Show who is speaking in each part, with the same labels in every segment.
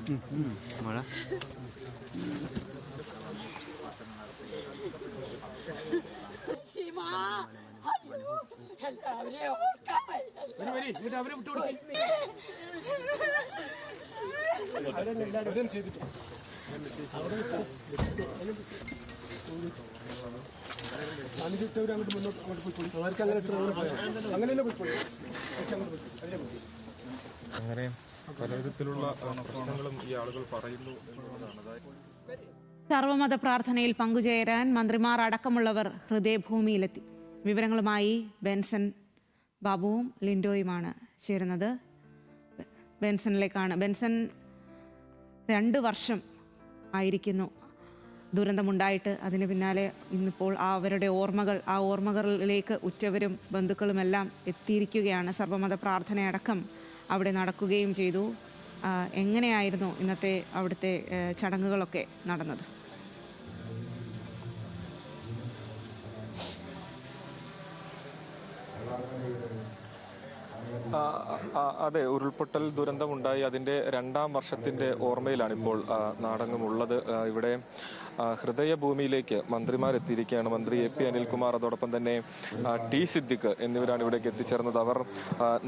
Speaker 1: മഴ
Speaker 2: അങ്ങനെ പലവിധത്തിലുള്ള പ്രശ്നങ്ങളും ഈ ആളുകൾ പറയുന്നു എന്നുള്ളതാണ്.
Speaker 3: സർവമത പ്രാർത്ഥനയിൽ പങ്കുചേരാൻ മന്ത്രിമാർ അടക്കമുള്ളവർ ഹൃദയഭൂമിയിലെത്തി. വിവരങ്ങളുമായി ബെൻസൺ ബാബുവും ലിൻഡോയുമാണ് ചേരുന്നത്. ബെൻസണിലേക്കാണ്. ബെൻസൺ, 2 വർഷം ആയിരിക്കുന്നു ദുരന്തമുണ്ടായിട്ട്. അതിന് പിന്നാലെ ഇന്നിപ്പോൾ അവരുടെ ഓർമ്മകളിലേക്ക് ഉറ്റവരും ബന്ധുക്കളുമെല്ലാം എത്തിയിരിക്കുകയാണ്. സർവമത പ്രാർത്ഥനയടക്കം അവിടെ നടക്കുകയും ചെയ്തു. എങ്ങനെയായിരുന്നു ഇന്നത്തെ അവിടുത്തെ ചടങ്ങുകളൊക്കെ നടന്നത്?
Speaker 2: അതെ, ഉരുൾപൊട്ടൽ ദുരന്തമുണ്ടായി അതിൻ്റെ 2ാം വർഷത്തിൻ്റെ ഓർമ്മയിലാണ് ഇപ്പോൾ നാടെങ്ങുമുള്ളത്. ഇവിടെ ഹൃദയഭൂമിയിലേക്ക് മന്ത്രിമാരെത്തിയിരിക്കുകയാണ്. മന്ത്രി എ പി അനിൽകുമാർ, അതോടൊപ്പം തന്നെ ടി സിദ്ദിഖ് എന്നിവരാണ് ഇവിടേക്ക് എത്തിച്ചേർന്നത്. അവർ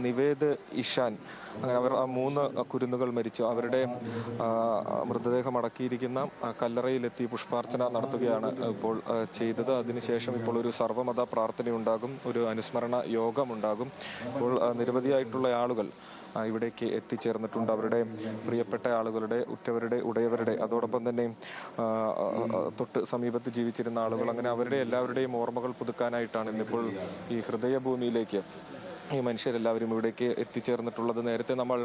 Speaker 2: നിവേദ്, ഇഷാൻ, അങ്ങനെ അവർ 3 കുരുന്നുകൾ മരിച്ചു. അവരുടെ മൃതദേഹം അടക്കിയിരിക്കുന്ന കല്ലറയിലെത്തി പുഷ്പാർച്ചന നടത്തുകയാണ് ഇപ്പോൾ ചെയ്തത്. അതിനുശേഷം ഇപ്പോൾ ഒരു സർവ്വമത പ്രാർത്ഥനയുണ്ടാകും, ഒരു അനുസ്മരണ യോഗമുണ്ടാകും. ഇപ്പോൾ നിരവധിയായിട്ടുള്ള ആളുകൾ ഇവിടേക്ക് എത്തിച്ചേർന്നിട്ടുണ്ട്. അവരുടെ പ്രിയപ്പെട്ട ആളുകളുടെ, ഉറ്റവരുടെ, ഉടയവരുടെ, അതോടൊപ്പം തന്നെ തൊട്ട് സമീപത്ത് ജീവിച്ചിരുന്ന ആളുകൾ, അങ്ങനെ അവരുടെ എല്ലാവരുടെയും ഓർമ്മകൾ പുതുക്കാനായിട്ടാണ് ഇന്നിപ്പോൾ ഈ ഹൃദയഭൂമിയിലേക്ക് ഈ മനുഷ്യരെല്ലാവരും ഇവിടേക്ക് എത്തിച്ചേർന്നിട്ടുള്ളത്. നേരത്തെ നമ്മൾ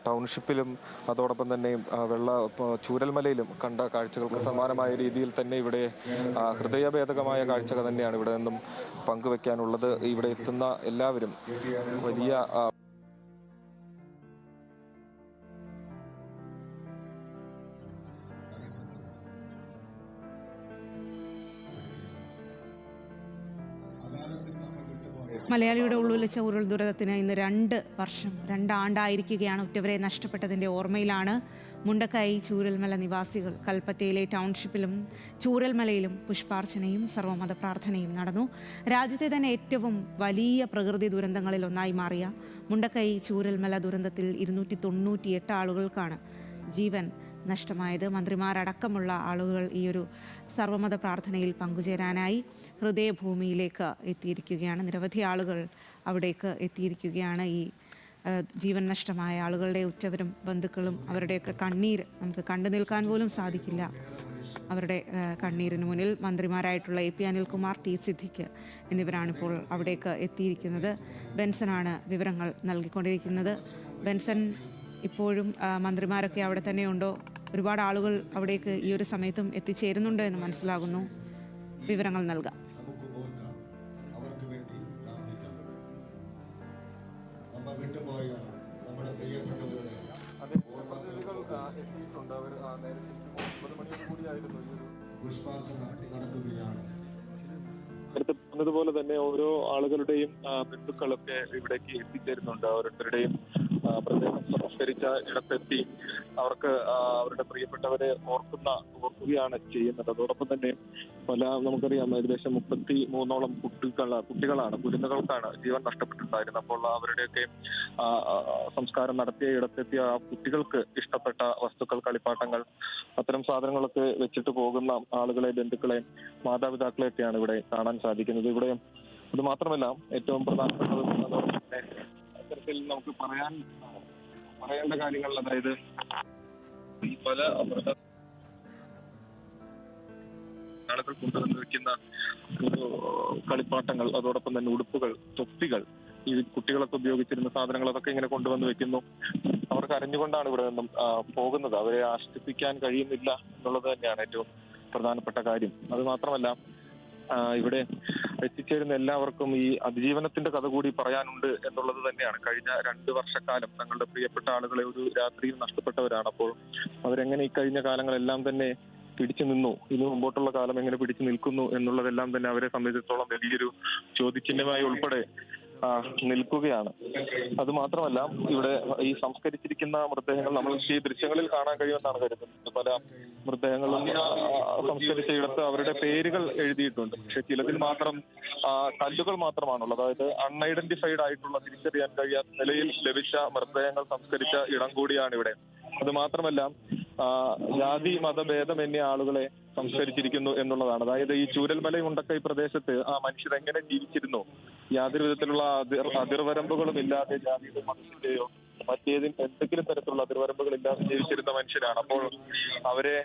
Speaker 2: ടൗൺഷിപ്പിലും അതോടൊപ്പം തന്നെ ചൂരൽമലയിലും കണ്ട കാഴ്ചകൾക്ക് സമാനമായ രീതിയിൽ തന്നെ ഇവിടെ ഹൃദയഭേദകമായ കാഴ്ചകൾ തന്നെയാണ് ഇവിടെ നിന്നും പങ്കുവെക്കാനുള്ളത്. ഇവിടെ എത്തുന്ന എല്ലാവരും വലിയ
Speaker 3: മലയാളിയുടെ ഉള്ളുലച്ച ഉരുൾ ദുരന്തത്തിന് ഇന്ന് 2 വർഷം, 2 ആണ്ടായിരിക്കുകയാണ്. ഉറ്റവരെ നഷ്ടപ്പെട്ടതിൻ്റെ ഓർമ്മയിലാണ് മുണ്ടക്കൈ ചൂരൽമല നിവാസികൾ. കൽപ്പറ്റയിലെ ടൗൺഷിപ്പിലും ചൂരൽമലയിലും പുഷ്പാർച്ചനയും സർവ്വമത പ്രാർത്ഥനയും നടന്നു. രാജ്യത്തെ തന്നെ ഏറ്റവും വലിയ പ്രകൃതി ദുരന്തങ്ങളിൽ ഒന്നായി മാറിയ മുണ്ടക്കൈ ചൂരൽമല ദുരന്തത്തിൽ 298 ആളുകൾക്കാണ് ജീവൻ നഷ്ടമായത്. മന്ത്രിമാരടക്കമുള്ള ആളുകൾ ഈ ഒരു സർവ്വമത പ്രാർത്ഥനയിൽ പങ്കുചേരാനായി ഹൃദയഭൂമിയിലേക്ക് എത്തിയിരിക്കുകയാണ്. നിരവധി ആളുകൾ അവിടേക്ക് എത്തിയിരിക്കുകയാണ്. ഈ ജീവൻ നഷ്ടമായ ആളുകളുടെ ഉറ്റവരും ബന്ധുക്കളും അവരുടെയൊക്കെ കണ്ണീർ നമുക്ക് കണ്ടു നിൽക്കാൻ പോലും സാധിക്കില്ല. അവരുടെ കണ്ണീരിന് മുന്നിൽ മന്ത്രിമാരായിട്ടുള്ള A P Anilkumar, T Siddique എന്നിവരാണിപ്പോൾ അവിടേക്ക് എത്തിയിരിക്കുന്നത്. ബെൻസനാണ് വിവരങ്ങൾ നൽകിക്കൊണ്ടിരിക്കുന്നത്. ബെൻസൺ, ഇപ്പോഴും മന്ത്രിമാരൊക്കെ അവിടെ തന്നെയുണ്ടോ? ഒരുപാട് ആളുകൾ അവിടേക്ക് ഈ ഒരു സമയത്തും എത്തിച്ചേരുന്നുണ്ട് എന്ന് മനസ്സിലാകുന്നു. വിവരങ്ങൾ നൽകാം.
Speaker 2: നേരത്തെ പറഞ്ഞതുപോലെ തന്നെ ഓരോ ആളുകളുടെയും ബന്ധുക്കളൊക്കെ ഇവിടേക്ക് എത്തിച്ചേരുന്നുണ്ട്. ഓരോരുത്തരുടെയും പ്രദേശം സംസ്കരിച്ച ഇടത്തെത്തി അവർക്ക് അവരുടെ പ്രിയപ്പെട്ടവരെ ഓർക്കുകയാണ് ചെയ്യുന്നത്. അതോടൊപ്പം തന്നെ നമുക്കറിയാം, ഏകദേശം 33ഓളം കുട്ടികളാണ്, കുരുന്നുകൾക്കാണ് ജീവൻ നഷ്ടപ്പെട്ടിട്ടുണ്ടായിരുന്നത്. അപ്പോൾ അവരുടെയൊക്കെ സംസ്കാരം നടത്തിയ ഇടത്തെത്തിയ കുട്ടികൾക്ക് ഇഷ്ടപ്പെട്ട വസ്തുക്കൾ, കളിപ്പാട്ടങ്ങൾ, അത്തരം സാധനങ്ങളൊക്കെ വെച്ചിട്ട് പോകുന്ന ആളുകളെ, ബന്ധുക്കളെ, മാതാപിതാക്കളെയൊക്കെയാണ് ഇവിടെ കാണാൻ സാധിക്കുന്നത്. ഇവിടെ അത് മാത്രമല്ല, ഏറ്റവും പ്രധാനപ്പെട്ടത് അതോടൊപ്പം തന്നെ അത്തരത്തിൽ നമുക്ക് പറയേണ്ട കാര്യങ്ങൾ, അതായത് പല ആളുകൾ കൊണ്ടുവന്ന് വെക്കുന്ന കളിപ്പാട്ടങ്ങൾ, അതോടൊപ്പം തന്നെ ഉടുപ്പുകൾ, തൊപ്പികൾ, ഈ കുട്ടികളൊക്കെ ഉപയോഗിച്ചിരുന്ന സാധനങ്ങൾ, അതൊക്കെ ഇങ്ങനെ കൊണ്ടുവന്ന് വെക്കുന്നു. അവർക്ക് അറിഞ്ഞുകൊണ്ടാണ് ഇവിടെ നിന്നും പോകുന്നത്. അവരെ ആശ്വസിപ്പിക്കാൻ കഴിയുന്നില്ല എന്നുള്ളത് തന്നെയാണ് ഏറ്റവും പ്രധാനപ്പെട്ട കാര്യം. അത് മാത്രമല്ല, ഇവിടെ എത്തിച്ചേരുന്ന എല്ലാവർക്കും ഈ അതിജീവനത്തിന്റെ കഥ കൂടി പറയാനുണ്ട് എന്നുള്ളത് തന്നെയാണ്. കഴിഞ്ഞ 2 വർഷക്കാലം തങ്ങളുടെ പ്രിയപ്പെട്ട ആളുകളെ ഒരു രാത്രിയിൽ നഷ്ടപ്പെട്ടവരാണ്. അപ്പോൾ അവരെങ്ങനെ ഈ കഴിഞ്ഞ കാലങ്ങളെല്ലാം തന്നെ പിടിച്ചു നിന്നു, ഇനി മുമ്പോട്ടുള്ള കാലം എങ്ങനെ പിടിച്ചു നിൽക്കുന്നു എന്നുള്ളതെല്ലാം തന്നെ അവരെ സംബന്ധിച്ചിടത്തോളം വലിയൊരു ചോദ്യചിഹ്നമായി ഉൾപ്പെടെ നിൽക്കുകയാണ്. അതുമാത്രമല്ല, ഇവിടെ ഈ സംസ്കരിച്ചിരിക്കുന്ന മൃതദേഹങ്ങൾ നമ്മൾ ഈ ദൃശ്യങ്ങളിൽ കാണാൻ കഴിയുമെന്നാണ് കരുതുന്നത്. പല മൃതദേഹങ്ങളും സംസ്കരിച്ച ഇടത്ത് അവരുടെ പേരുകൾ എഴുതിയിട്ടുണ്ട്. പക്ഷെ ചിലതിൽ മാത്രം കല്ലുകൾ മാത്രമാണുള്ളത്. അതായത് അൺഐഡന്റിഫൈഡ് ആയിട്ടുള്ള, തിരിച്ചറിയാൻ കഴിയാത്ത നിലയിൽ ലഭിച്ച മൃതദേഹങ്ങൾ സംസ്കരിച്ച ഇടം കൂടിയാണ് ഇവിടെ. അത് മാത്രമല്ല, ജാതി മതഭേദമന്യേ ആളുകളെ സംസ്കരിച്ചിരിക്കുന്നു എന്നുള്ളതാണ്. അതായത് ഈ ചൂരൽമല മുണ്ടക്കൈ പ്രദേശത്ത് ആ മനുഷ്യർ എങ്ങനെ ജീവിച്ചിരുന്നു, യാതൊരു വിധത്തിലുള്ള അതിർവരമ്പുകളും ഇല്ലാതെ, ജാതിയുടെ മതത്തിന്റെയോ എന്തെങ്കിലും തരത്തിലുള്ള അതിർവരമ്പുകൾ ഇല്ലാതെ ജീവിച്ചിരുന്ന മനുഷ്യരാണ്. അപ്പോൾ അവരെ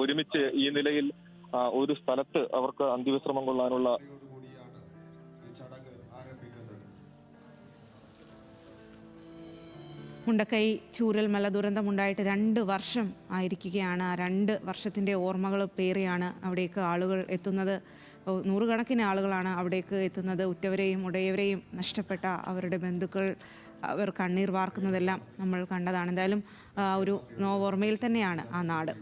Speaker 2: ഒരുമിച്ച് ഈ നിലയിൽ ഒരു സ്ഥലത്ത് അവർക്ക് അന്ത്യവിശ്രമം കൊള്ളാനുള്ള
Speaker 3: മുണ്ടക്കൈ ചൂരൽമല ദുരന്തമുണ്ടായിട്ട് 2 വർഷം ആയിരിക്കുകയാണ്. ആ 2 വർഷത്തിൻ്റെ ഓർമ്മകൾ പേറിയാണ് അവിടേക്ക് ആളുകൾ എത്തുന്നത്. നൂറുകണക്കിന് ആളുകളാണ് അവിടേക്ക് എത്തുന്നത്. ഉറ്റവരെയും ഉടയവരെയും നഷ്ടപ്പെട്ട അവരുടെ ബന്ധുക്കൾ അവർ കണ്ണീർ വാർക്കുന്നതെല്ലാം നമ്മൾ കണ്ടതാണ്. എന്തായാലും ഒരു നോവോർമ്മയിൽ തന്നെയാണ് ആ നാട്.